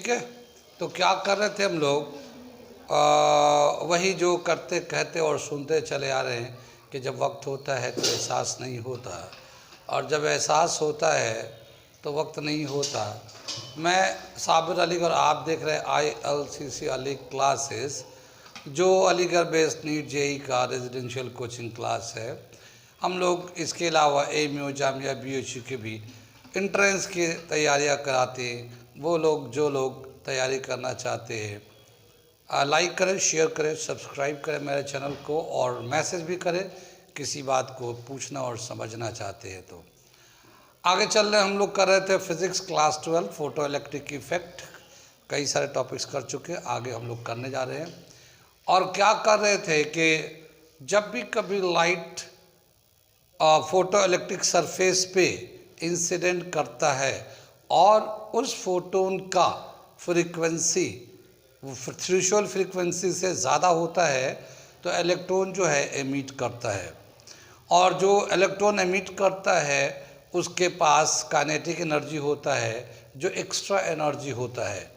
ठीक है। तो क्या कर रहे थे हम लोग, वही जो करते कहते और सुनते चले आ रहे हैं कि जब वक्त होता है तो एहसास नहीं होता, और जब एहसास होता है तो वक्त नहीं होता। मैं साबिर अली और आप देख रहे हैं ILCC अली क्लासेस, जो अलीगढ़ बेस्ड नीट JEE का रेजिडेंशियल कोचिंग क्लास है। हम लोग इसके अलावा AMU जामिया BHU के भी इंट्रेंस की तैयारियां कराते हैं। वो लोग जो लोग तैयारी करना चाहते हैं, लाइक करें, शेयर करें, सब्सक्राइब करें मेरे चैनल को, और मैसेज भी करें किसी बात को पूछना और समझना चाहते हैं तो। आगे चल रहे हम लोग कर रहे थे physics class 12 photo electric effect, कई सारे टॉपिक्स कर चुके, आगे हम लोग करने जा रहे हैं। और क्या कर रहे थे कि जब भी कभी लाइट फोटो इलेक्ट्रिक सरफेस पे इंसिडेंट करता है और उस फोटोन का फ्रीक्वेंसी थ्रेशोल्ड फ्रीक्वेंसी से ज़्यादा होता है तो इलेक्ट्रॉन जो है एमिट करता है, और जो इलेक्ट्रॉन एमिट करता है उसके पास काइनेटिक एनर्जी होता है, जो एक्स्ट्रा एनर्जी होता है।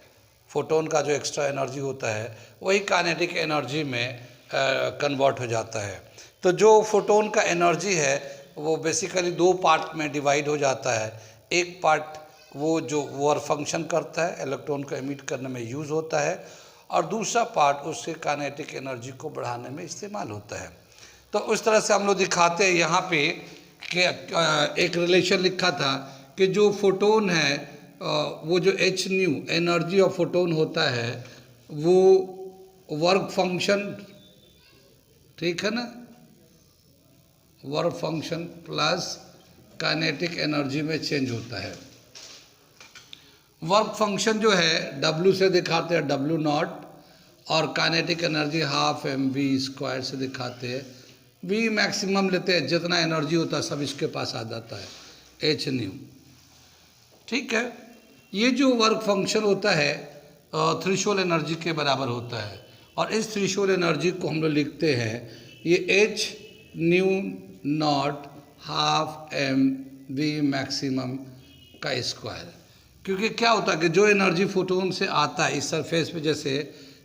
फोटोन का जो एक्स्ट्रा एनर्जी होता है वही काइनेटिक एनर्जी में कन्वर्ट हो जाता है। तो जो फोटोन का एनर्जी है वो बेसिकली दो पार्ट में डिवाइड हो जाता है। एक पार्ट वो जो वर्क फंक्शन करता है, इलेक्ट्रॉन को एमिट करने में यूज़ होता है, और दूसरा पार्ट उससे काइनेटिक एनर्जी को बढ़ाने में इस्तेमाल होता है। तो उस तरह से हम लोग दिखाते हैं यहाँ पे कि एक रिलेशन लिखा था कि जो फोटोन है वो जो h new energy of photon होता है वो वर्क फंक्शन, ठीक है ना, work function plus kinetic energy में चेंज होता है। वर्क फंक्शन जो है W से दिखाते हैं W0, और काइनेटिक एनर्जी ½ mv² से दिखाते हैं। V मैक्सिमम लेते हैं, जितना एनर्जी होता है सब इसके पास आ जाता है, h न्यू, ठीक है। ये जो वर्क फंक्शन होता है थ्रेशोल्ड एनर्जी के बराबर होता है, और इस थ्रेशोल्ड एनर्जी को हम लोग लिखते हैं ये h new not ½ mv maximum का स्क्वायर। क्योंकि क्या होता है कि जो एनर्जी फोटोन से आता है इस सरफेस पे, जैसे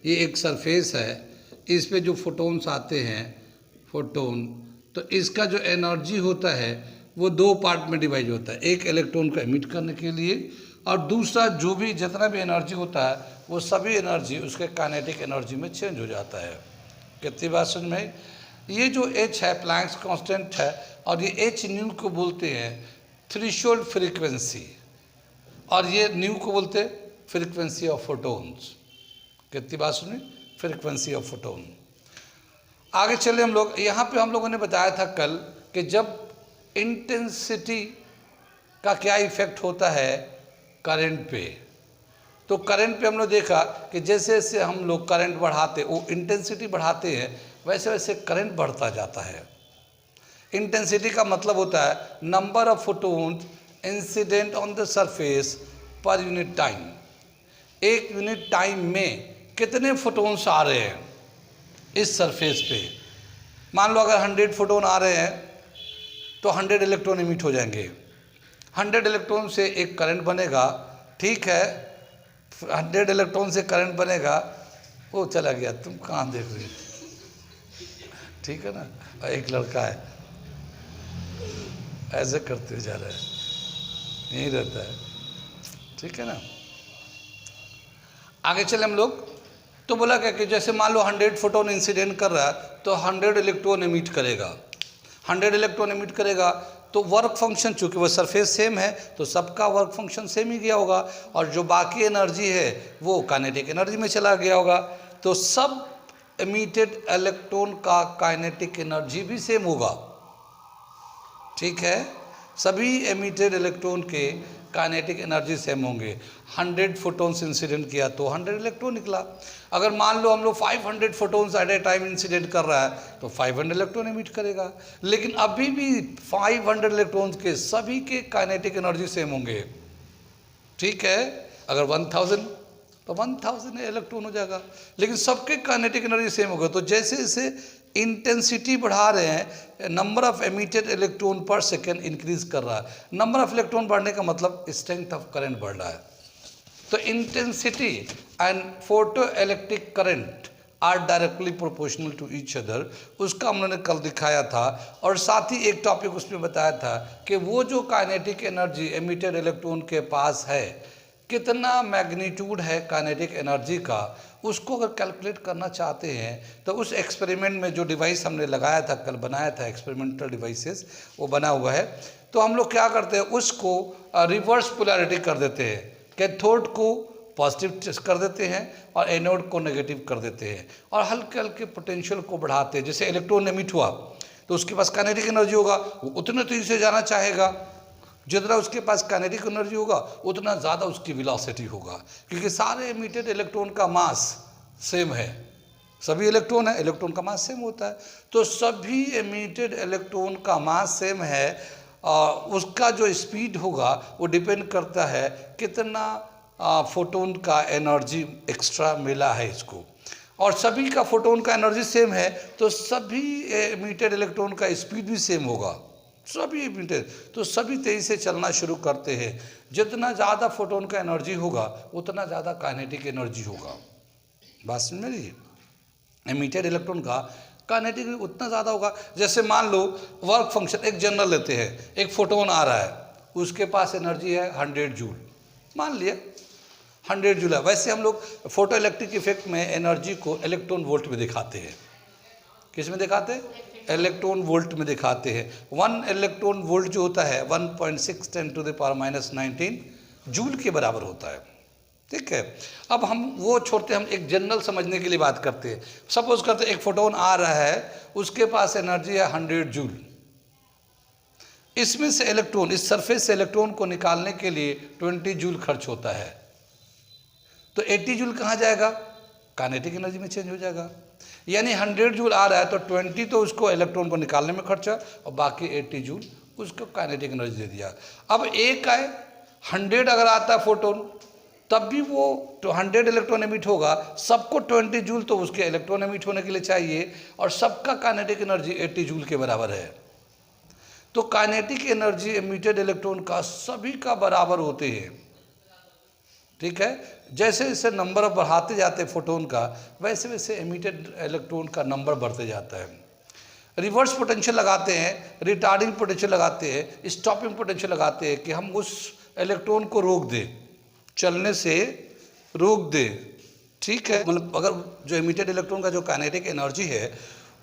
ये एक सरफेस है, इस पे जो फोटोन्स आते हैं फोटोन, तो इसका जो एनर्जी होता है वो दो पार्ट में डिवाइड होता है, एक इलेक्ट्रॉन को एमिट करने के लिए, और दूसरा जो भी जितना भी एनर्जी होता है वो सभी एनर्जी उसके काइनेटिक एनर्जी में चेंज हो जाता है। कितनी बात समझ में? ये जो h है प्लैंक्स कांस्टेंट है, और ये h न्यू को बोलते हैं थ्रेशोल्ड फ्रीक्वेंसी, और ये न्यू को बोलते हैं फ्रीक्वेंसी ऑफ फोटोन्स। कितनी बात सुनी? Frequency of photon. आगे चले हम लोग, यहाँ पे हम लोगों ने बताया था कल कि जब इंटेंसिटी का क्या इफेक्ट होता है करंट पे, तो करंट पे हम लोग देखा कि जैसे जैसे हम लोग करंट बढ़ाते, वो इंटेंसिटी बढ़ाते हैं, वैसे वैसे करंट बढ़ता जाता है। इंटेंसिटी का मतलब होता है number of photons incident on the surface per unit time. एक यूनिट टाइम में कितने फोटोन्स आ रहे हैं इस सरफेस पे। मान लो अगर 100 फोटोन आ रहे हैं तो 100 इलेक्ट्रॉन इमिट हो जाएंगे। 100 इलेक्ट्रॉन से एक करंट बनेगा, ठीक है, 100 इलेक्ट्रॉन से करंट बनेगा। वो चला गया, तुम कहाँ देख रहे हो, ठीक है ना। एक लड़का है ऐसे करते जा रहा है, यही रहता है, ठीक है ना। आगे चले हम लोग, तो बोला क्या कि जैसे मान लो 100 फोटोन इंसिडेंट कर रहा है तो 100 इलेक्ट्रॉन एमिट करेगा। 100 इलेक्ट्रॉन एमिट करेगा तो वर्क फंक्शन, चूंकि वो सरफेस सेम है तो सबका वर्क फंक्शन सेम ही गया होगा, और जो बाकी एनर्जी है वो काइनेटिक एनर्जी में चला गया होगा। तो सब एमिटेड इलेक्ट्रॉन का काइनेटिक एनर्जी भी सेम होगा, ठीक है। सभी एमिटेड इलेक्ट्रॉन के काइनेटिक एनर्जी सेम होंगे। 100 फोटोन्स इंसिडेंट किया तो 100 इलेक्ट्रॉन निकला। अगर मान लो हम लोग 500 photons at a time incident कर रहा है तो 500 इलेक्ट्रॉन एमिट करेगा। लेकिन अभी भी 500 इलेक्ट्रॉन्स के सभी के काइनेटिक एनर्जी सेम होंगे, ठीक है। अगर 1000 तो 1000 इलेक्ट्रॉन हो जाएगा, लेकिन सबके काइनेटिक एनर्जी सेम होगा। तो जैसे जैसे इंटेंसिटी बढ़ा रहे हैं, नंबर ऑफ एमिटेड इलेक्ट्रॉन पर सेकेंड इंक्रीज कर रहा है। नंबर ऑफ इलेक्ट्रॉन बढ़ने का मतलब स्ट्रेंथ ऑफ करंट बढ़ रहा है। तो intensity and photoelectric current are directly proportional to each other, उसका हम लोगों ने कल दिखाया था। और साथ ही एक टॉपिक उसमें बताया था कि वो जो काइनेटिक एनर्जी एमिटेड इलेक्ट्रॉन के पास है, कितना मैग्नीट्यूड है काइनेटिक एनर्जी का, उसको अगर कैलकुलेट करना चाहते हैं तो उस एक्सपेरिमेंट में जो डिवाइस हमने लगाया था, कल बनाया था एक्सपेरिमेंटल डिवाइसेस, वो बना हुआ है। तो हम लोग क्या करते हैं, उसको रिवर्स पोलैरिटी कर देते हैं, कैथोड को पॉजिटिव कर देते हैं और एनोड को नेगेटिव कर देते हैं, और हल्के हल्के पोटेंशियल को बढ़ाते हैं। जैसे इलेक्ट्रॉन एमिट हुआ तो उसके पास काइनेटिक एनर्जी होगा, वो उतने तेजी से जाना चाहेगा, जितना उसके पास काइनेटिक एनर्जी होगा उतना ज़्यादा उसकी वेलोसिटी होगा, क्योंकि सारे एमिटेड इलेक्ट्रॉन का मास सेम है, सभी इलेक्ट्रॉन है, इलेक्ट्रॉन का मास सेम होता है। तो सभी एमिटेड इलेक्ट्रॉन का मास सेम है, उसका जो स्पीड होगा वो डिपेंड करता है कितना फोटोन का एनर्जी एक्स्ट्रा मिला है इसको। और सभी का फोटोन का एनर्जी सेम है तो सभी एमिटेड इलेक्ट्रॉन का स्पीड भी सेम होगा, सभी एमिटेड, तो सभी तेजी से चलना शुरू करते हैं। जितना ज़्यादा फोटोन का एनर्जी होगा उतना ज़्यादा काइनेटिक एनर्जी होगा। बात समझ में रही है? एमिटेड इलेक्ट्रॉन का काइनेटिक उतना ज़्यादा होगा। जैसे मान लो वर्क फंक्शन, एक जनरल लेते हैं, एक फोटोन आ रहा है, उसके पास एनर्जी है 100 जूल, मान लिया 100 जूल है। वैसे हम लोग फोटो इलेक्ट्रिक इफेक्ट में एनर्जी को इलेक्ट्रॉन वोल्ट में दिखाते हैं। किस में दिखाते हैं? इलेक्ट्रॉन वोल्ट में दिखाते हैं। 1 इलेक्ट्रॉन वोल्ट जो होता है 1.6 × 10⁻⁹ जूल के बराबर होता है। ठीक है, अब हम वो छोड़ते, हम एक जनरल समझने के लिए बात करते हैं। सपोज करते हैं एक फोटोन आ रहा है, उसके पास एनर्जी है 100 जूल। इसमें से इलेक्ट्रॉन, इस सरफेस से इलेक्ट्रॉन को निकालने के लिए 20 जूल खर्च होता है, तो 80 जूल कहाँ जाएगा? काइनेटिक एनर्जी में चेंज हो जाएगा। यानी 100 जूल आ रहा है तो 20 तो उसको इलेक्ट्रॉन को निकालने में खर्चा, और बाकी 80 जूल उसको काइनेटिक एनर्जी दे दिया। अब एक आए 100 अगर आता है फोटोन, तब भी वो 100 इलेक्ट्रॉन एमिट होगा, सबको 20 जूल तो उसके इलेक्ट्रॉन एमिट होने के लिए चाहिए, और सबका काइनेटिक एनर्जी 80 जूल के बराबर है। तो काइनेटिक एनर्जी एमिटेड इलेक्ट्रॉन का सभी का बराबर होते हैं। ठीक है, जैसे जैसे नंबर बढ़ाते जाते हैं फोटोन का, वैसे वैसे एमिटेड इलेक्ट्रॉन का नंबर बढ़ते जाता है। रिवर्स पोटेंशियल लगाते हैं, रिटार्डिंग पोटेंशियल लगाते हैं, स्टॉपिंग पोटेंशियल लगाते हैं कि हम उस इलेक्ट्रॉन को रोक दें, चलने से रोक दें। ठीक है, मतलब अगर जो एमिटेड इलेक्ट्रॉन का जो काइनेटिक एनर्जी है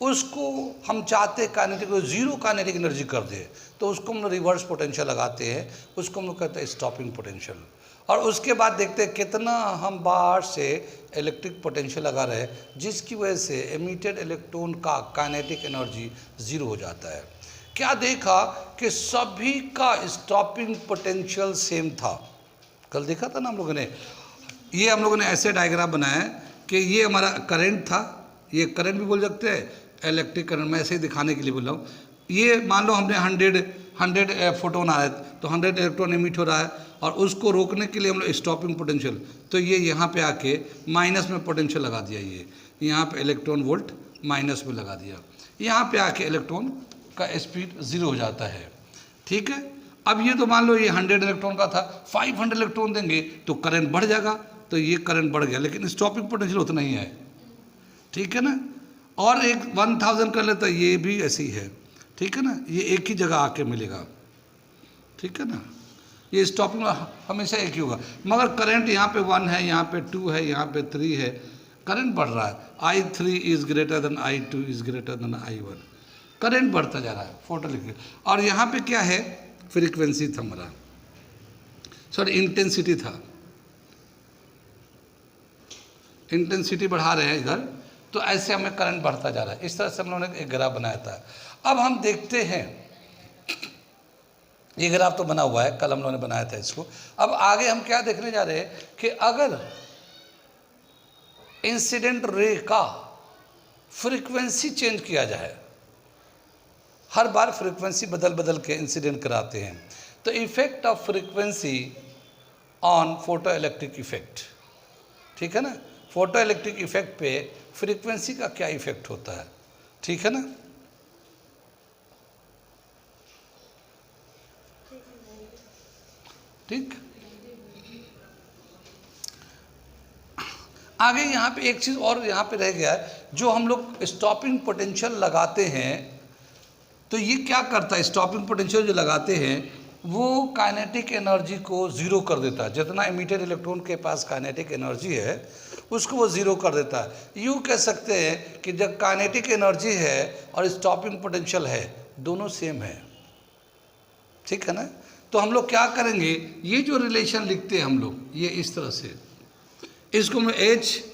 उसको हम चाहते हैं काइनेटिक जीरो काइनेटिक एनर्जी कर दे, तो उसको हम रिवर्स पोटेंशियल लगाते हैं, उसको हम लोग कहते हैं स्टॉपिंग पोटेंशियल। और उसके बाद देखते हैं कितना हम बाहर से इलेक्ट्रिक पोटेंशियल लगा रहे हैं, जिसकी वजह से एमिटेड इलेक्ट्रॉन का काइनेटिक एनर्जी ज़ीरो हो जाता है। क्या देखा कि सभी का स्टॉपिंग पोटेंशियल सेम था। कल देखा था ना हम लोगों ने, ये हम लोगों ने ऐसे डायग्राम बनाया कि ये हमारा करंट था, ये करंट भी बोल सकते हैं, इलेक्ट्रिक करंट, मैं ऐसे ही दिखाने के लिए बोल रहा हूँ। ये मान लो हमने 100 फोटोन आ रहा है तो 100 इलेक्ट्रॉन एमिट हो रहा है, और उसको रोकने के लिए हम लोग स्टॉपिंग पोटेंशियल, तो ये यहाँ पे आके माइनस में पोटेंशियल लगा दिया, ये यहाँ पे इलेक्ट्रॉन वोल्ट माइनस में लगा दिया, यहाँ पे आके इलेक्ट्रॉन का स्पीड ज़ीरो हो जाता है। ठीक है, अब ये तो मान लो ये 100 इलेक्ट्रॉन का था, 500 इलेक्ट्रॉन देंगे तो करंट बढ़ जाएगा, तो ये करंट बढ़ गया, लेकिन स्टॉपिंग पोटेंशियल उतना ही है। ठीक है ना, और एक 1000 कर लेता, ये भी ऐसे ही है। ठीक है ना, ये एक ही जगह आके मिलेगा। ठीक है ना, ये स्टॉपिंग हमेशा एक ही होगा, मगर करंट यहाँ पे 1 है, यहाँ पे 2 है, यहाँ पे 3 है, करंट बढ़ रहा है। I3 is greater than I2 is greater than I1, current बढ़ता जा रहा है फोटो लिख। और यहाँ पे क्या है? फ्रीक्वेंसी था हमारा, सॉरी इंटेंसिटी था, इंटेंसिटी बढ़ा रहे हैं इधर, तो ऐसे हमें करंट बढ़ता जा रहा है। इस तरह से हम लोगों ने एक ग्राफ बनाया था। अब हम देखते हैं, ये ग्राफ तो बना हुआ है, कल हम लोगों ने बनाया था इसको। अब आगे हम क्या देखने जा रहे हैं कि अगर इंसिडेंट रे का फ्रीक्वेंसी चेंज किया जाए, हर बार फ्रीक्वेंसी बदल बदल के इंसिडेंट कराते हैं, तो effect of frequency on photo electric effect. ठीक है ना, फोटो इलेक्ट्रिक इफेक्ट पे फ्रीक्वेंसी का क्या इफेक्ट होता है। ठीक है ना, ठीक, आगे यहाँ पे एक चीज़ और यहाँ पे रह गया है, जो हम लोग स्टॉपिंग पोटेंशियल लगाते हैं, तो ये क्या करता है, स्टॉपिंग पोटेंशियल जो लगाते हैं वो काइनेटिक एनर्जी को ज़ीरो कर देता है। जितना इमिटेड इलेक्ट्रॉन के पास काइनेटिक एनर्जी है उसको वो ज़ीरो कर देता है। यूँ कह सकते हैं कि जब काइनेटिक एनर्जी है और स्टॉपिंग पोटेंशियल है, दोनों सेम है, ठीक है ना। तो हम लोग क्या करेंगे, ये जो रिलेशन लिखते हैं हम लोग, ये इस तरह से, इसको हम एच,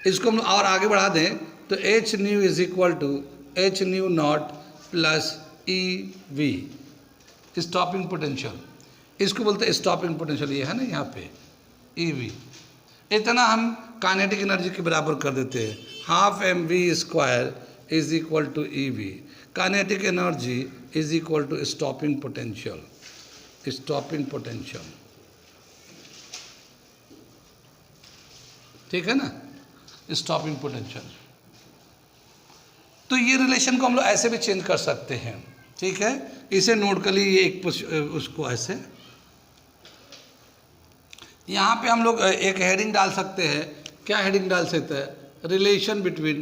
इसको हम और आगे बढ़ा दें तो h nu is equal to h nu naught plus e V, stopping potential, इसको बोलते हैं स्टॉपिंग पोटेंशियल, ये है ना यहाँ पे ई वी। इतना हम काइनेटिक एनर्जी के बराबर कर देते हैं, half m v square is equal to e V. Kinetic energy is equal to stopping potential, stopping potential, ठीक है ना, स्टॉपिंग पोटेंशियल। तो ये रिलेशन को हम लोग ऐसे भी चेंज कर सकते हैं, ठीक है। इसे नोट कर लीजिए, एक उसको ऐसे, यहाँ पे हम लोग एक हेडिंग डाल सकते हैं। क्या हेडिंग डाल सकते हैं, relation between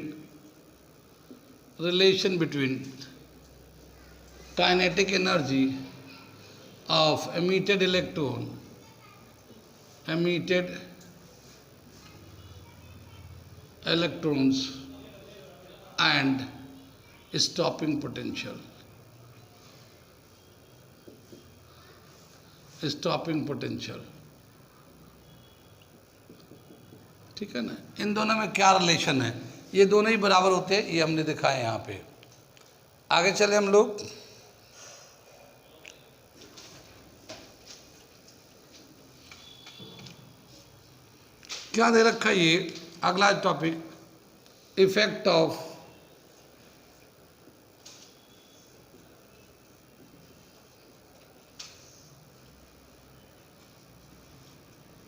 kinetic energy of emitted electrons and stopping potential, ठीक है ना। इन दोनों में क्या रिलेशन है, ये दोनों ही बराबर होते हैं, ये हमने दिखाया यहाँ पे। आगे चले हम लोग, क्या दे रखा है ये अगला topic, effect of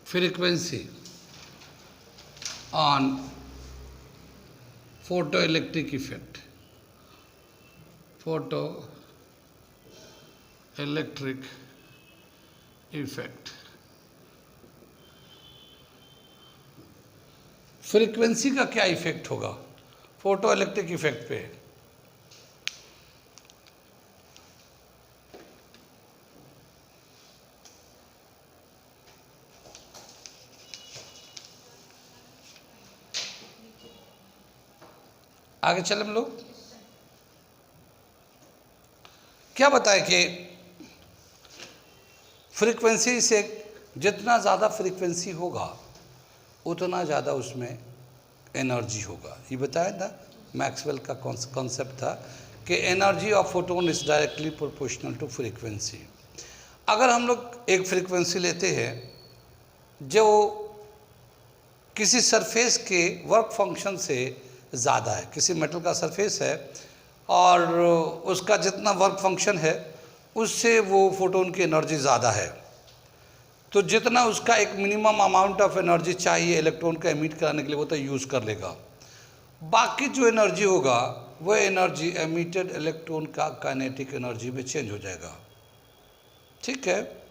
frequency on photoelectric effect, photoelectric effect। Frequency का क्या इफेक्ट होगा फोटो इलेक्ट्रिक इफेक्ट पे। आगे चले हम लोग, क्या बताए कि फ्रीक्वेंसी से, जितना ज़्यादा फ्रीक्वेंसी होगा उतना ज़्यादा उसमें एनर्जी होगा। ये बताया था, मैक्सवेल का कॉन्सेप्ट था कि energy of photon is directly proportional to frequency. अगर हम लोग एक फ्रीक्वेंसी लेते हैं जो किसी सरफेस के वर्क फंक्शन से ज़्यादा है, किसी मेटल का सरफेस है और उसका जितना वर्क फंक्शन है उससे वो फोटोन की एनर्जी ज़्यादा है, तो जितना उसका एक मिनिमम अमाउंट ऑफ एनर्जी चाहिए इलेक्ट्रॉन को एमिट कराने के लिए वो तो यूज़ कर लेगा। बाकी जो एनर्जी होगा वो एनर्जी एमिटेड इलेक्ट्रॉन का काइनेटिक एनर्जी में चेंज हो जाएगा, ठीक है।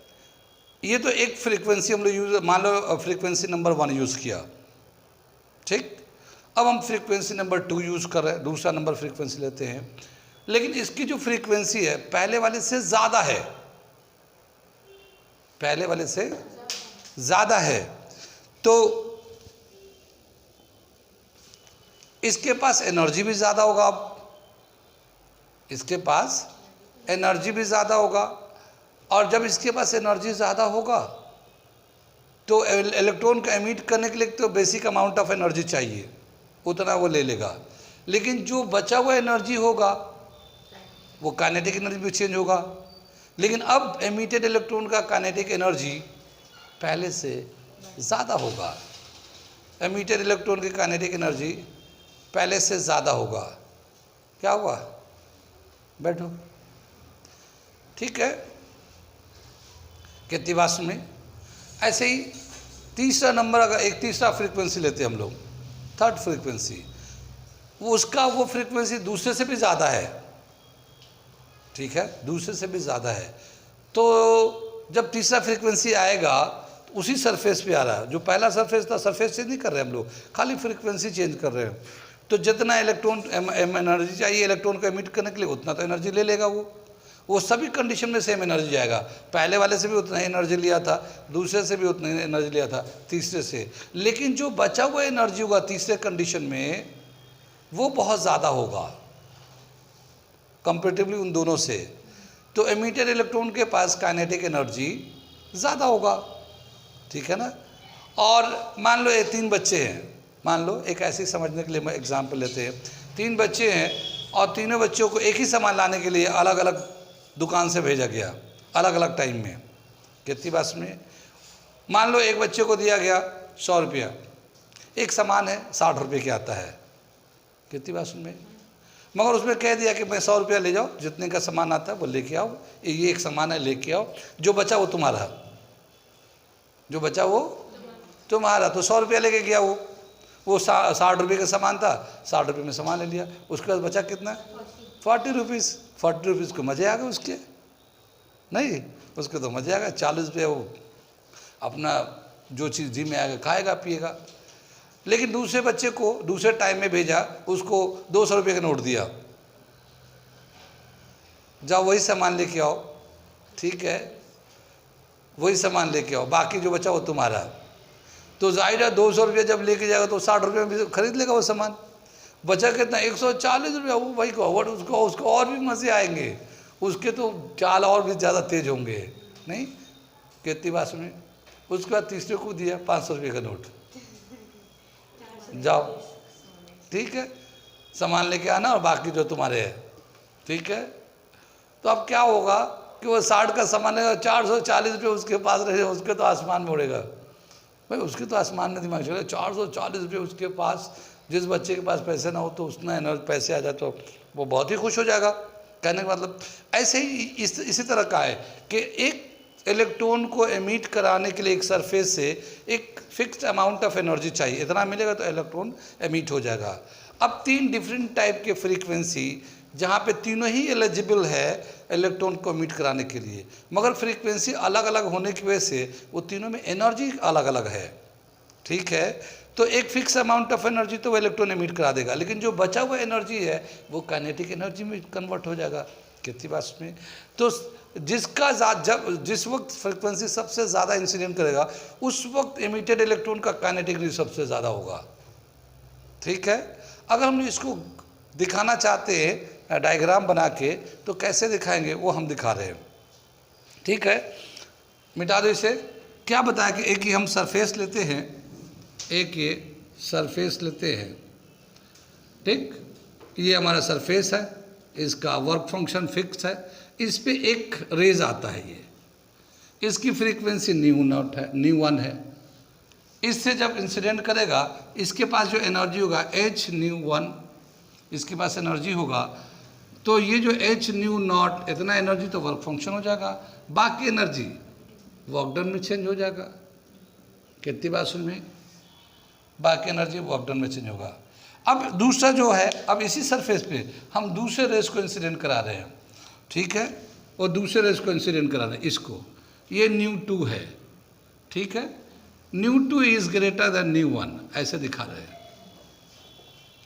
ये तो एक फ्रीक्वेंसी हम लोग यूज़, मान लो फ्रीक्वेंसी नंबर 1 यूज़ किया, ठीक। अब हम फ्रीक्वेंसी नंबर 2 यूज़ कर रहे हैं, दूसरा नंबर फ्रीक्वेंसी लेते हैं, लेकिन इसकी जो फ्रीक्वेंसी है पहले वाले से ज़्यादा है, पहले वाले से ज़्यादा है, तो इसके पास एनर्जी भी ज़्यादा होगा। अब इसके पास एनर्जी भी ज़्यादा होगा, और जब इसके पास एनर्जी ज़्यादा होगा तो इलेक्ट्रॉन को एमिट करने के लिए तो बेसिक अमाउंट ऑफ एनर्जी चाहिए, उतना वो ले लेगा। लेकिन जो बचा हुआ एनर्जी होगा वो काइनेटिक एनर्जी भी चेंज होगा। लेकिन अब एमिटेड इलेक्ट्रॉन का काइनेटिक एनर्जी पहले से ज़्यादा होगा, एमिटेड इलेक्ट्रॉन की काइनेटिक एनर्जी पहले से ज़्यादा होगा। क्या हुआ, बैठो, ठीक है। कितनी बात सुने। ऐसे ही तीसरा नंबर, अगर एक तीसरा फ्रीक्वेंसी लेते हैं हम लोग, थर्ड फ्रीक्वेंसी, वो उसका वो फ्रीक्वेंसी दूसरे से भी ज़्यादा है, ठीक है, दूसरे से भी ज़्यादा है। तो जब तीसरा फ्रीक्वेंसी आएगा तो उसी सरफेस पे आ रहा है। जो पहला सरफेस था, सरफेस चेंज नहीं कर रहे हम लोग, खाली फ्रीक्वेंसी चेंज कर रहे हैं। तो जितना इलेक्ट्रॉन एनर्जी चाहिए इलेक्ट्रॉन को एमिट करने के लिए, उतना तो एनर्जी ले लेगा वो सभी कंडीशन में सेम एनर्जी जाएगा। पहले वाले से भी उतना ही एनर्जी लिया था, दूसरे से भी उतना ही एनर्जी लिया था, तीसरे से। लेकिन जो बचा हुआ एनर्जी होगा तीसरे कंडीशन में, वो बहुत ज़्यादा होगा कंपेरेटिवली उन दोनों से। तो एमिटेड इलेक्ट्रॉन के पास काइनेटिक एनर्जी ज़्यादा होगा, ठीक है ना। और मान लो ये 3 बच्चे हैं, मान लो एक ऐसे समझने के लिए मैं एग्जांपल लेते हैं। 3 बच्चे हैं और तीनों बच्चों को एक ही सामान लाने के लिए अलग अलग दुकान से भेजा गया, अलग अलग टाइम में। कितनी बात में, मान लो एक बच्चे को दिया गया 100 रुपया, एक सामान है 60 रुपये की आता है। कितनी बात में, मगर उसमें कह दिया कि मैं 100 रुपया ले जाओ, जितने का सामान आता है वो लेके आओ, ये एक सामान है लेके आओ, जो बचा वो तुम्हारा, जो बचा वो तुम्हारा। तो 100 रुपया लेके गया वो 60 रुपये का सामान था, 60 रुपये में सामान ले लिया। उसके बाद बचा कितना, 40 रुपीज़। 40 रुपीज़ को मज़े आ गए उसके, नहीं उसके तो मज़े आ गए। 40 रुपये वो अपना जो चीज़ जी में आएगा खाएगा पिएगा। लेकिन दूसरे बच्चे को दूसरे टाइम में भेजा, उसको 200 रुपये का नोट दिया, जाओ वही सामान लेके आओ, ठीक है, वही सामान लेके आओ, बाकी जो बचा वो तुम्हारा। तो जाहिर है 200 रुपये जब लेके जाएगा तो 60 रुपये में खरीद लेगा वो सामान। बचा कितना, 140 रुपया। वो भाई को उसको और भी मज़े आएंगे, उसके तो चाल और भी ज़्यादा तेज होंगे, नहीं। कितनी बात सुनी। उसके बाद तीसरे को दिया 500 रुपये का नोट, जाओ ठीक है सामान लेके आना और बाकी जो तुम्हारे है, ठीक है। तो अब क्या होगा कि वो 60 का सामान लेगा, 440 रुपये उसके पास रहे, उसके तो आसमान में उड़ेगा भाई, उसके तो आसमान में दिमाग चलेगा। 440 रुपये उसके पास, जिस बच्चे के पास पैसे ना हो तो उतना एनर्जी पैसे आ जाए तो वो बहुत ही खुश हो जाएगा। कहने का मतलब ऐसे ही इसी तरह का है कि एक इलेक्ट्रॉन को एमिट कराने के लिए एक सरफेस से एक फिक्स्ड अमाउंट ऑफ एनर्जी चाहिए, इतना मिलेगा तो इलेक्ट्रॉन एमिट हो जाएगा। अब 3 डिफरेंट टाइप के फ्रीक्वेंसी, जहाँ पे तीनों ही एलिजिबल है इलेक्ट्रॉन को एमिट कराने के लिए, मगर फ्रीक्वेंसी अलग अलग होने की वजह से वो तीनों में एनर्जी अलग अलग है, ठीक है। तो एक फिक्स अमाउंट ऑफ एनर्जी तो वो इलेक्ट्रॉन एमिट करा देगा, लेकिन जो बचा हुआ एनर्जी है वो काइनेटिक एनर्जी में कन्वर्ट हो जाएगा। कितनी बात में, तो जिसका जिस वक्त फ्रीक्वेंसी सबसे ज़्यादा इंसिडेंट करेगा उस वक्त एमिटेड इलेक्ट्रॉन का काइनेटिक एनर्जी सबसे ज़्यादा होगा, ठीक है। अगर हम इसको दिखाना चाहते हैं डायग्राम बना के तो कैसे दिखाएंगे वो हम दिखा रहे हैं, ठीक है। मिटा दो इसे। क्या बताया कि एक ही हम सरफेस लेते हैं, एक ये सरफेस लेते हैं, ठीक, ये हमारा सरफेस है, इसका वर्क फंक्शन फिक्स है, इस पे एक रेज आता है, ये इसकी फ्रीक्वेंसी ν0 है, ν1 है। इससे जब इंसिडेंट करेगा इसके पास जो एनर्जी होगा hν1, इसके पास एनर्जी होगा, तो ये जो hν0 इतना एनर्जी तो वर्क फंक्शन हो जाएगा, बाकी एनर्जी वर्क डन में चेंज हो जाएगा। कितनी बात सुन में, बाकी एनर्जी वर्क डन में चेंज होगा। अब दूसरा जो है, अब इसी सरफेस पे हम दूसरे रेस को इंसिडेंट करा रहे हैं, ठीक है, और दूसरे रेस को इंसिडेंट करा रहे हैं, इसको, ये ν2 है, ठीक है, ν2 इज ग्रेटर देन ν1, ऐसे दिखा रहे हैं,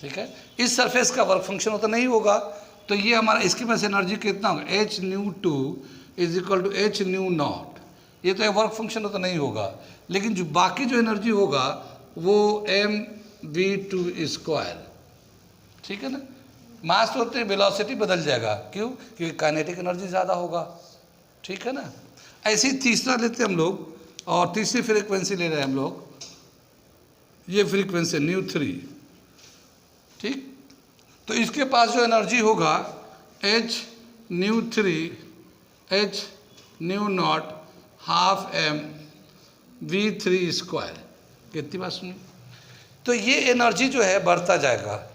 ठीक है। इस सरफेस का वर्क फंक्शन होता नहीं होगा, तो ये हमारा इसके पास एनर्जी कितना होगा, hν2 is equal to hν0, ये तो वर्क फंक्शन होता नहीं होगा, लेकिन जो बाकी जो एनर्जी होगा वो mv2², ठीक है ना। मास तो होते वेलोसिटी बदल जाएगा, क्यों, क्योंकि काइनेटिक एनर्जी ज़्यादा होगा, ठीक है ना। ऐसे ही तीसरा लेते हैं हम लोग, और तीसरी फ्रीक्वेंसी ले रहे हैं हम लोग, ये फ्रीक्वेंसी ν3, ठीक। तो इसके पास जो एनर्जी होगा hν3 hν0 हाफ mv3²। कितनी बात सुनी। तो ये एनर्जी जो है बढ़ता जाएगा,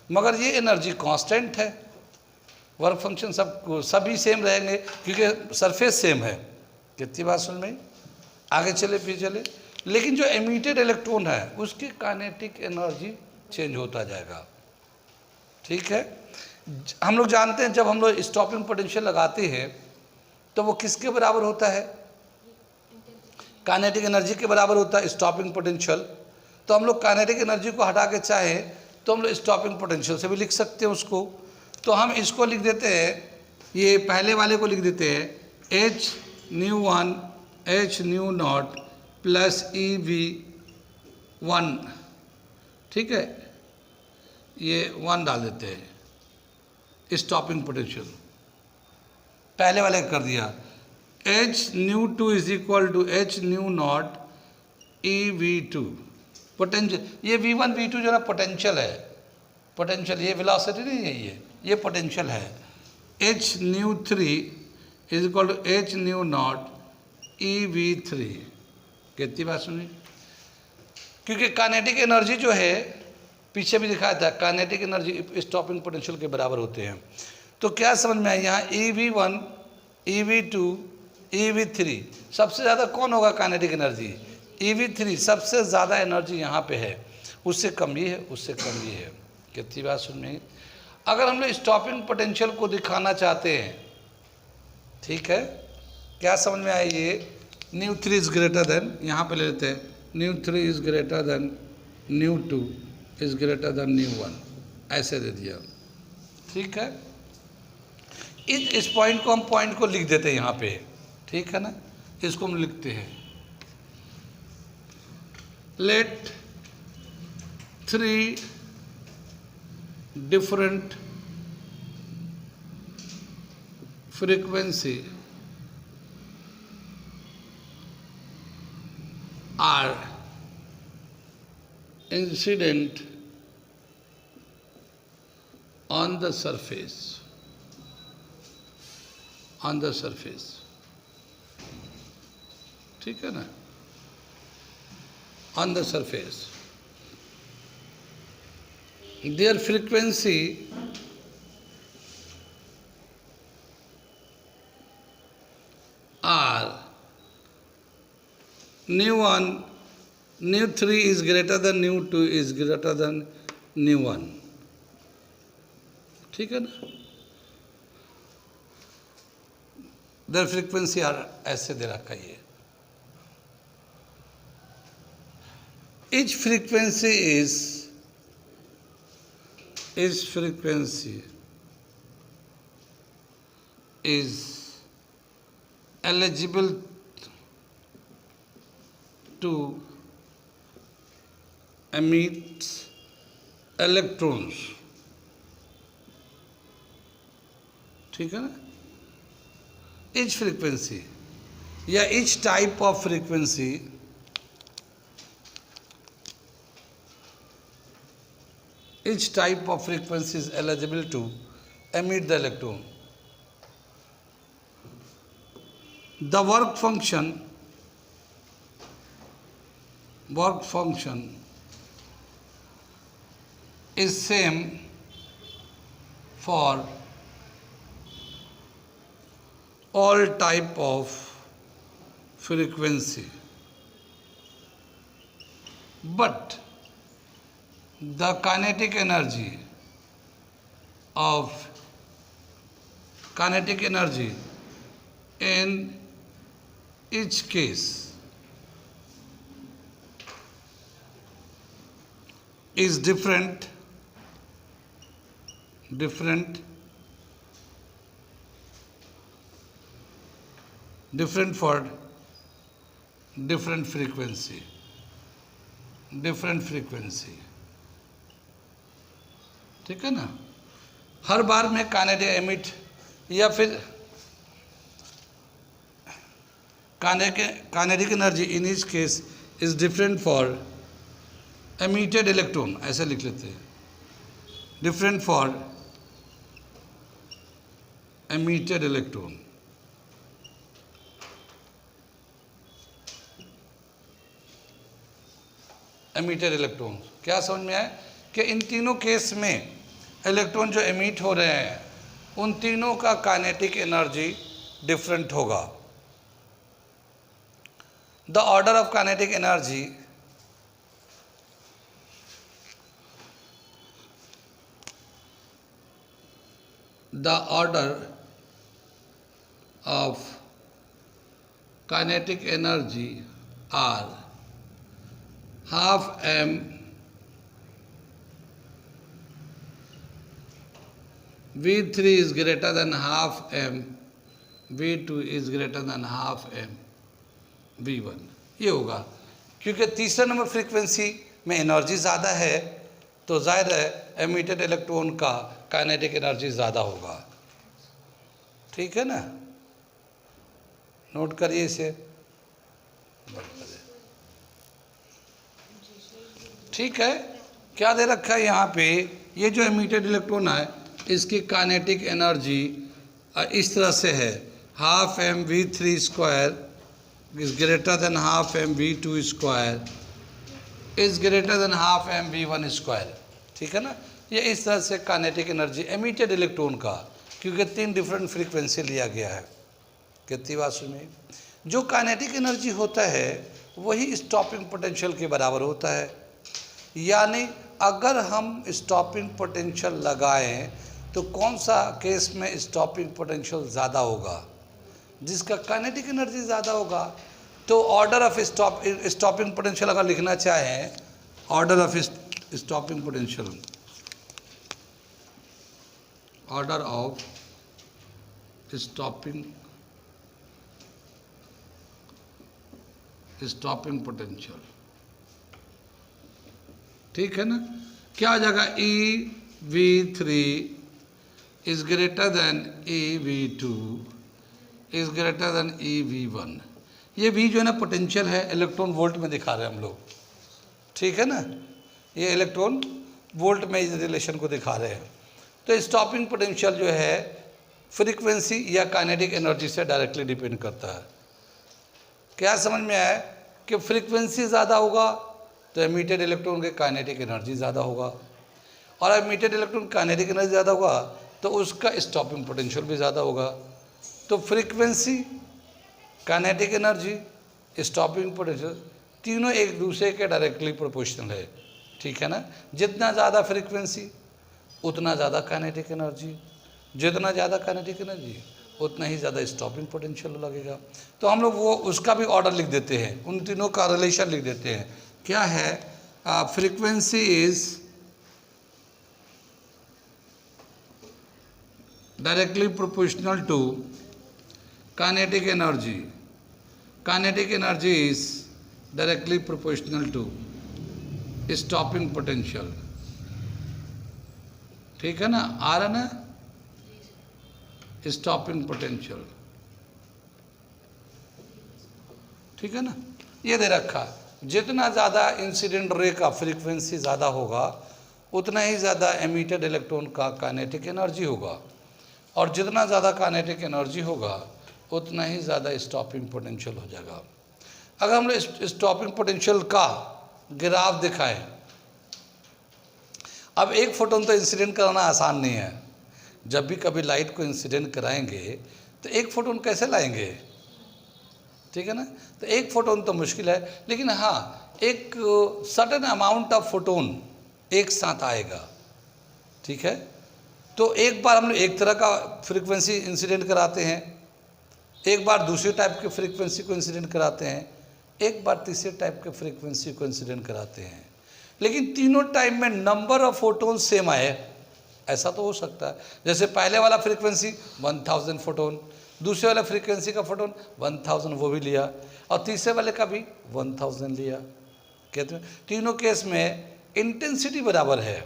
मगर ये एनर्जी कांस्टेंट है, वर्क फंक्शन सभी सेम रहेंगे क्योंकि सरफेस सेम है। कितनी बात सुन में, आगे चले फिर चले, लेकिन जो एमिटेड इलेक्ट्रॉन है उसकी काइनेटिक एनर्जी चेंज होता जाएगा, ठीक है। हम लोग जानते हैं जब हम लोग स्टॉपिंग पोटेंशियल लगाते हैं तो वो किसके बराबर होता है, काइनेटिक एनर्जी के बराबर होता है स्टॉपिंग पोटेंशियल। तो हम लोग काइनेटिक एनर्जी को हटा के चाहे तो हम लोग स्टॉपिंग पोटेंशियल से भी लिख सकते हैं उसको। तो हम इसको लिख देते हैं, ये पहले वाले को लिख देते हैं H new one H nu naught plus e V one, ठीक है, ये वन डाल देते हैं स्टॉपिंग पोटेंशियल। पहले वाले कर दिया h nu two is equal to h nu naught e V two potential. ये वी वन वी टू जो है पोटेंशियल है, पोटेंशियल, ये वेलोसिटी नहीं है, ये पोटेंशियल है। H nu three is equal to h nu naught e V three. कितनी बात सुनी? क्योंकि काइनेटिक एनर्जी जो है पीछे भी दिखाया था, काइनेटिक एनर्जी स्टॉपिंग पोटेंशियल के बराबर होते हैं। तो क्या समझ में आया यहाँ e V one e V two e V three सबसे ज़्यादा कौन होगा kinetic energy? E V three सबसे ज़्यादा एनर्जी यहाँ पे है, उससे कम ये है, उससे कम ये है। कितनी बात सुन में? अगर हम लोग स्टॉपिंग पोटेंशियल को दिखाना चाहते हैं, ठीक है, क्या समझ में आया? ये new three is greater than, यहाँ पे ले लेते हैं new three is greater than new two is greater than new one, ऐसे दे दिया, ठीक है। इस पॉइंट को हम पॉइंट को लिख देते हैं यहाँ पे, ठीक है ना, इसको हम लिखते हैं late three different frequency are incident on the surface, on the surface, ठीक है ना, on the surface, their frequency are new one, new three is greater than new two is greater than new one, ठीक है ना। their frequency are ऐसे दे रखा है। each frequency is eligible to emit electrons, ठीक है ना। each frequency या each type of frequency is eligible to emit the electron. The work function is same for all type of frequency, but the kinetic energy in each case is different for different frequency, ठीक है ना। हर बार में kinetic emit या फिर kinetic energy in each case is different for emitted electron, ऐसे लिख लेते हैं, डिफरेंट फॉर एमिटेड इलेक्ट्रॉन। क्या समझ में आया कि इन तीनों केस में इलेक्ट्रॉन जो एमिट हो रहे हैं उन तीनों का काइनेटिक एनर्जी डिफरेंट होगा। The order of kinetic energy R, half m V3 is greater than half m, V2 is greater than half m, V1, ये होगा। क्योंकि तीसरे नंबर फ्रीक्वेंसी में एनर्जी ज़्यादा है तो जाहिर है एमिटेड इलेक्ट्रॉन का काइनेटिक एनर्जी ज़्यादा होगा। ठीक है ना, नोट करिए इसे। ठीक है, क्या दे रखा है यहाँ पे, ये जो एमिटेड इलेक्ट्रॉन है इसकी काइनेटिक एनर्जी इस तरह से है, half m v three square is greater than half m v two square is greater than half m v one square. ठीक है ना, ये इस तरह से काइनेटिक एनर्जी एमिटेड इलेक्ट्रॉन का, क्योंकि 3 डिफरेंट फ्रीक्वेंसी लिया गया है। कितनी बात सुनिए, जो काइनेटिक एनर्जी होता है वही स्टॉपिंग पोटेंशियल के बराबर होता है। यानी अगर हम स्टॉपिंग पोटेंशियल लगाएं तो कौन सा केस में स्टॉपिंग पोटेंशियल ज़्यादा होगा, जिसका काइनेटिक एनर्जी ज़्यादा होगा। तो ऑर्डर ऑफ स्टॉपिंग पोटेंशियल अगर लिखना चाहें, order of stopping potential, order of stopping potential, ठीक है ना, क्या आ जाएगा, ई V three is greater then E V two is greater then E V one. ये वी जो है ना पोटेंशियल है, इलेक्ट्रॉन वोल्ट में दिखा रहे हैं हम लोग। ठीक है ना, ये इलेक्ट्रॉन वोल्ट में इस रिलेशन को दिखा रहे हैं। तो स्टॉपिंग पोटेंशियल जो है फ्रीक्वेंसी या काइनेटिक एनर्जी से डायरेक्टली डिपेंड करता है। क्या समझ में आया कि फ्रीक्वेंसी ज़्यादा होगा तो एमिटेड इलेक्ट्रॉन के काइनेटिक एनर्जी ज़्यादा होगा, और एमिटेड इलेक्ट्रॉन काइनेटिक एनर्जी ज़्यादा होगा तो उसका स्टॉपिंग पोटेंशियल भी ज़्यादा होगा। तो frequency, kinetic energy, stopping potential तीनों एक दूसरे के डायरेक्टली प्रोपोर्शनल है। ठीक है ना, जितना ज़्यादा फ्रीक्वेंसी उतना ज़्यादा काइनेटिक एनर्जी, जितना ज़्यादा काइनेटिक एनर्जी उतना ही ज़्यादा स्टॉपिंग पोटेंशियल लगेगा। तो हम लोग वो उसका भी ऑर्डर लिख देते हैं, उन तीनों का रिलेशन लिख देते हैं। क्या है, frequency is directly proportional to kinetic energy, kinetic energy is directly proportional to stopping potential. ठीक है ना, आ रहा ना, स्टॉपिंग पोटेंशियल। ठीक है ना, ये दे रखा, जितना ज़्यादा इंसिडेंट रे का फ्रीक्वेंसी ज़्यादा होगा उतना ही ज़्यादा एमिटेड इलेक्ट्रॉन का काइनेटिक एनर्जी होगा, और जितना ज़्यादा काइनेटिक एनर्जी होगा उतना ही ज़्यादा स्टॉपिंग पोटेंशियल हो जाएगा। अगर हम लोग स्टॉपिंग पोटेंशियल का ग्राफ दिखाएं, अब एक फोटोन तो इंसिडेंट कराना आसान नहीं है। जब भी कभी लाइट को इंसिडेंट कराएंगे तो एक फोटोन कैसे लाएंगे, ठीक है ना, तो एक फोटोन तो मुश्किल है, लेकिन हाँ एक सर्टेन अमाउंट ऑफ फोटोन एक साथ आएगा। ठीक है, तो एक बार हम लोग एक तरह का फ्रीक्वेंसी इंसिडेंट कराते हैं, एक बार दूसरे टाइप के फ्रीक्वेंसी को इंसिडेंट कराते हैं, एक बार तीसरे टाइप के फ्रीक्वेंसी को इंसिडेंट कराते हैं, लेकिन तीनों टाइम में नंबर ऑफ फोटोन सेम आए, ऐसा तो हो सकता है। जैसे पहले वाला फ्रीक्वेंसी 1000 फोटोन, दूसरे वाला फ्रीक्वेंसी का फोटोन 1000 वो भी लिया, और तीसरे वाले का भी 1000 लिया। कहते हैं तीनों केस में इंटेंसिटी बराबर है,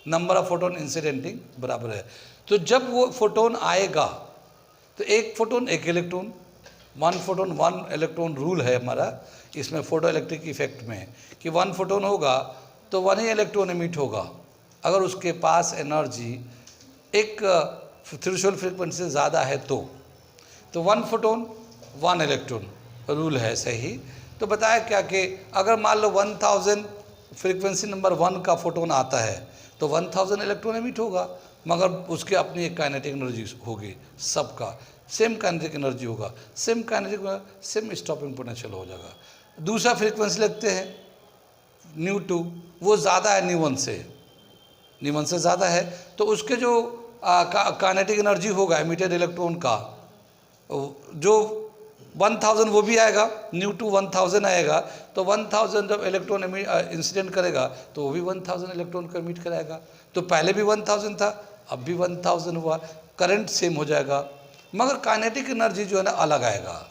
नंबर ऑफ फोटोन इंसिडेंटिंग बराबर है। तो जब वो फोटोन आएगा तो एक फोटोन एक इलेक्ट्रॉन, 1 फोटोन 1 इलेक्ट्रॉन रूल है हमारा इसमें फोटो इलेक्ट्रिक इफेक्ट में, कि 1 फोटोन होगा तो 1 ही इलेक्ट्रॉन एमिट होगा अगर उसके पास एनर्जी एक थ्रेशोल्ड फ्रीक्वेंसी से ज़्यादा है तो 1 फोटोन 1 इलेक्ट्रॉन रूल है सही। तो बताया क्या कि अगर मान लो 1000 फ्रीक्वेंसी नंबर 1 का फोटोन आता है तो 1000 इलेक्ट्रॉन एमिट होगा, मगर उसकी अपनी एक काइनेटिक एनर्जी होगी, सबका सेम काइनेटिक एनर्जी होगा, same kinetic same stopping potential हो जाएगा। दूसरा फ्रीक्वेंसी लगते हैं ν2, वो ज़्यादा है ν1 से ज़्यादा है, तो उसके जो काइनेटिक एनर्जी होगा एमिटेड इलेक्ट्रॉन का जो 1000 वो भी आएगा, न्यू टू 1000 आएगा, तो 1000 जब इलेक्ट्रॉन इंसिडेंट करेगा तो वो भी 1000 इलेक्ट्रॉन को एमिट कराएगा। तो पहले भी 1000 था, अब भी 1000 हुआ, करंट सेम हो जाएगा, मगर काइनेटिक एनर्जी जो है ना अलग आएगा,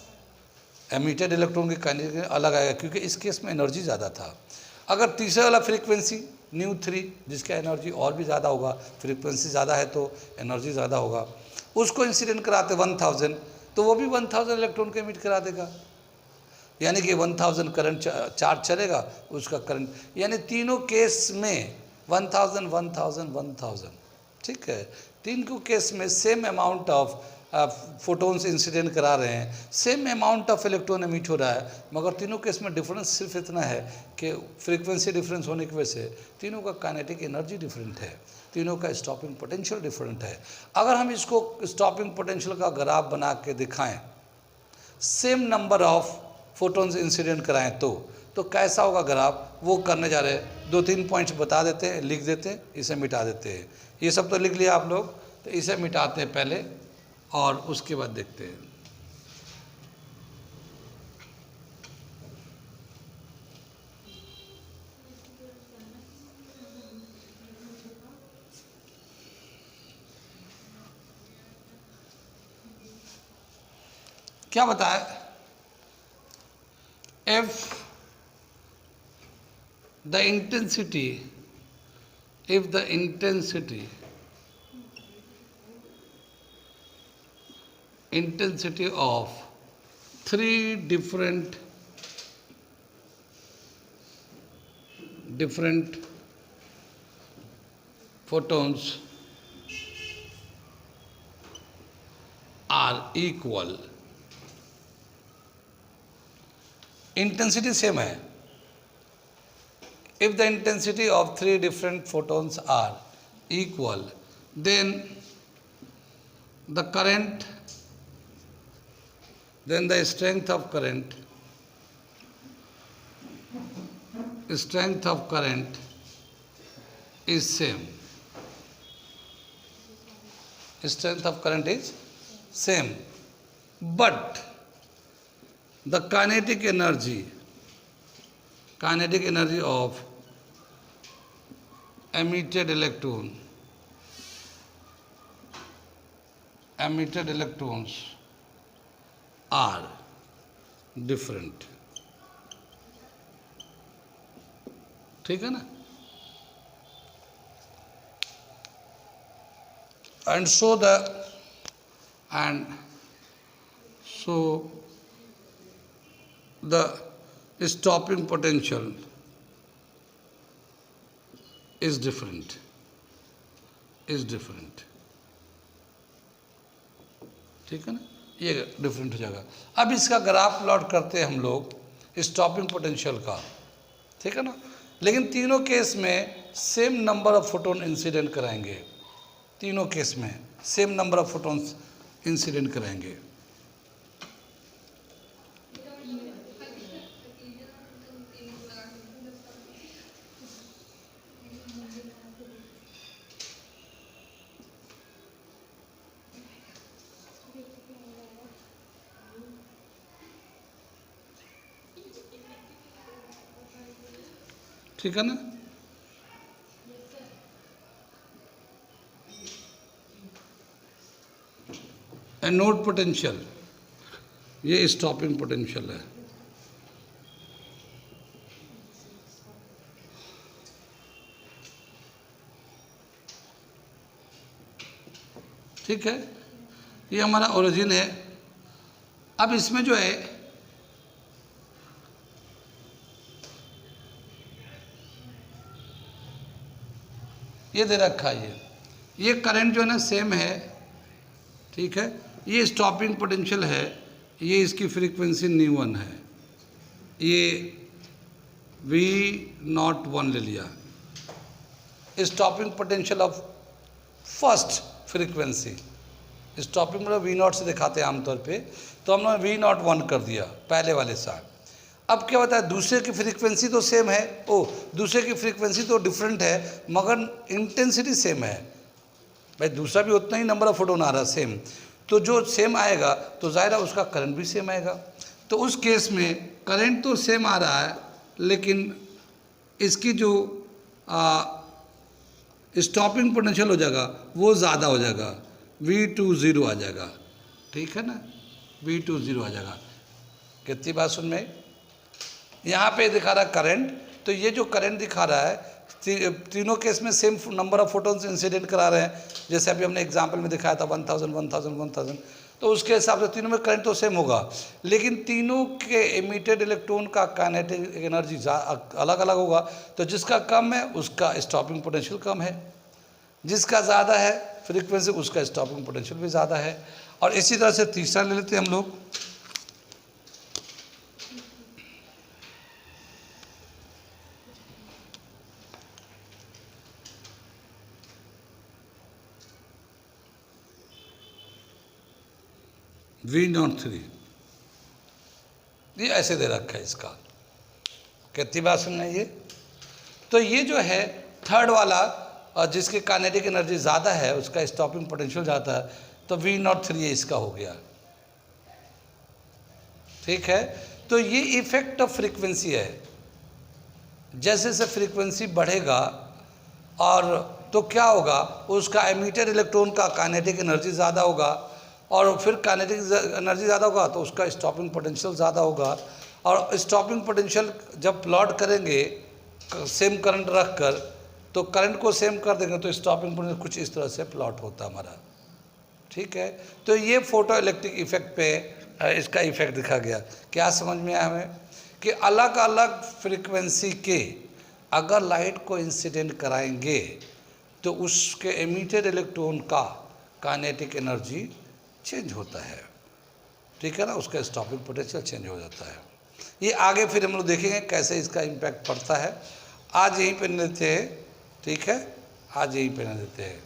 एमिटेड इलेक्ट्रॉन की काइनेटिक अलग आएगा, क्योंकि इस केस में एनर्जी ज़्यादा था। अगर तीसरे वाला फ्रीक्वेंसी न्यू 3 जिसका एनर्जी और भी ज़्यादा होगा, फ्रीक्वेंसी ज़्यादा है तो एनर्जी ज़्यादा होगा, उसको इंसिडेंट कराते 1000, तो वो भी 1000 इलेक्ट्रॉन को एमिट करा देगा, यानी कि 1000 करंट चार्ज चलेगा, उसका करंट, यानी तीनों केस में 1000 1000 1000, ठीक है। तीन को केस में same amount of photons incident करा रहे हैं, same amount of electron emit हो रहा है, मगर तीनों केस में डिफरेंस सिर्फ इतना है कि फ्रीक्वेंसी डिफरेंस होने की वजह से तीनों का काइनेटिक एनर्जी डिफरेंट है, तीनों का स्टॉपिंग पोटेंशियल डिफरेंट है। अगर हम इसको स्टॉपिंग पोटेंशियल का ग्राफ बना के दिखाएं, same number of photons incident कराएं तो कैसा होगा ग्राफ, वो करने जा रहे हैं। 2-3 पॉइंट्स बता देते हैं, लिख देते हैं, इसे मिटा देते हैं। ये सब तो लिख लिया आप लोग, तो इसे मिटाते हैं पहले और उसके बाद देखते हैं। क्या बताया, if the intensity of 3 different photons are equal, intensity same है। If the intensity of 3 different photons are equal, then the strength of current is same. Strength of current is same, but the kinetic energy of emitted electrons are different, ठीक है ना। and so the stopping potential is different, ठीक है ना, ये different हो जाएगा। अब इसका ग्राफ प्लॉट करते हैं हम लोग स्टॉपिंग पोटेंशियल का, ठीक है ना। लेकिन तीनों केस में same number of photon incident कराएंगे, तीनों केस में same number of photons incident कराएंगे। ठीक है ना। एनोड पोटेंशियल, ये स्टॉपिंग पोटेंशियल है, ठीक है। ये हमारा ओरिजिन है। अब इसमें जो है ये दे रखा है, ये करंट जो है ना सेम है, ठीक है। ये स्टॉपिंग पोटेंशियल है, ये इसकी फ्रीक्वेंसी ν1 है, ये V01 ले लिया। Stopping potential of first frequency, stopping मतलब V0 से दिखाते हैं आमतौर पे, तो हमने V01 कर दिया पहले वाले साथ। अब क्या होता है, दूसरे की फ्रीक्वेंसी तो सेम है, दूसरे की फ्रीक्वेंसी तो डिफरेंट है, मगर इंटेंसिटी सेम है। भाई दूसरा भी उतना ही नंबर ऑफ फोटोन आ रहा है सेम, तो जो सेम आएगा तो ज़ाहिर है उसका करंट भी सेम आएगा। तो उस केस में करंट तो सेम आ रहा है, लेकिन इसकी जो स्टॉपिंग पोटेंशियल हो जाएगा वो ज़्यादा हो जाएगा, V20 आ जाएगा। ठीक है ना, V20 आ जाएगा। कितनी बात सुन में? यहाँ पे दिखा रहा है करंट, तो ये जो करंट दिखा रहा है तीनों केस में same number of photons incident करा रहे हैं। जैसे अभी हमने एग्जांपल में दिखाया था 1000 1000 1000, तो उसके हिसाब से तीनों में करंट तो सेम होगा, लेकिन तीनों के एमिटेड इलेक्ट्रॉन का काइनेटिक एनर्जी अलग अलग होगा। तो जिसका कम है उसका स्टॉपिंग पोटेंशियल कम है, जिसका ज़्यादा है फ्रीक्वेंसी उसका स्टॉपिंग पोटेंशियल भी ज़्यादा है। और इसी तरह से तीसरा ले लेते हैं हम लोग, V03। ये ऐसे दे रखा है इसका। कितनी बात सुन रही है? तो ये जो है थर्ड वाला, और जिसकी काइनेटिक एनर्जी ज़्यादा है उसका स्टॉपिंग पोटेंशियल ज़्यादा है, तो V03 ये इसका हो गया। ठीक है, तो ये इफेक्ट ऑफ फ्रीक्वेंसी है। जैसे जैसे फ्रीक्वेंसी बढ़ेगा और तो क्या होगा, उसका एमिटेड इलेक्ट्रॉन का काइनेटिक एनर्जी ज़्यादा होगा, और फिर काइनेटिक एनर्जी ज़्यादा होगा तो उसका स्टॉपिंग पोटेंशियल ज़्यादा होगा। और स्टॉपिंग पोटेंशियल जब प्लॉट करेंगे सेम करंट रख कर, तो करंट को सेम कर देंगे तो स्टॉपिंग पोटेंशियल कुछ इस तरह से प्लॉट होता है हमारा। ठीक है, तो ये फोटो इलेक्ट्रिक इफेक्ट पे इसका इफेक्ट दिखा गया। क्या समझ में आया हमें कि अलग अलग फ्रीक्वेंसी के अगर लाइट को इंसिडेंट कराएंगे तो उसके एमिटेड इलेक्ट्रॉन का काइनेटिक एनर्जी चेंज होता है। ठीक है ना, उसका स्टॉपिंग पोटेंशियल चेंज हो जाता है। ये आगे फिर हम लोग देखेंगे कैसे इसका इम्पैक्ट पड़ता है। आज यहीं पे लेते हैं। ठीक है, आज यहीं पे लेते हैं।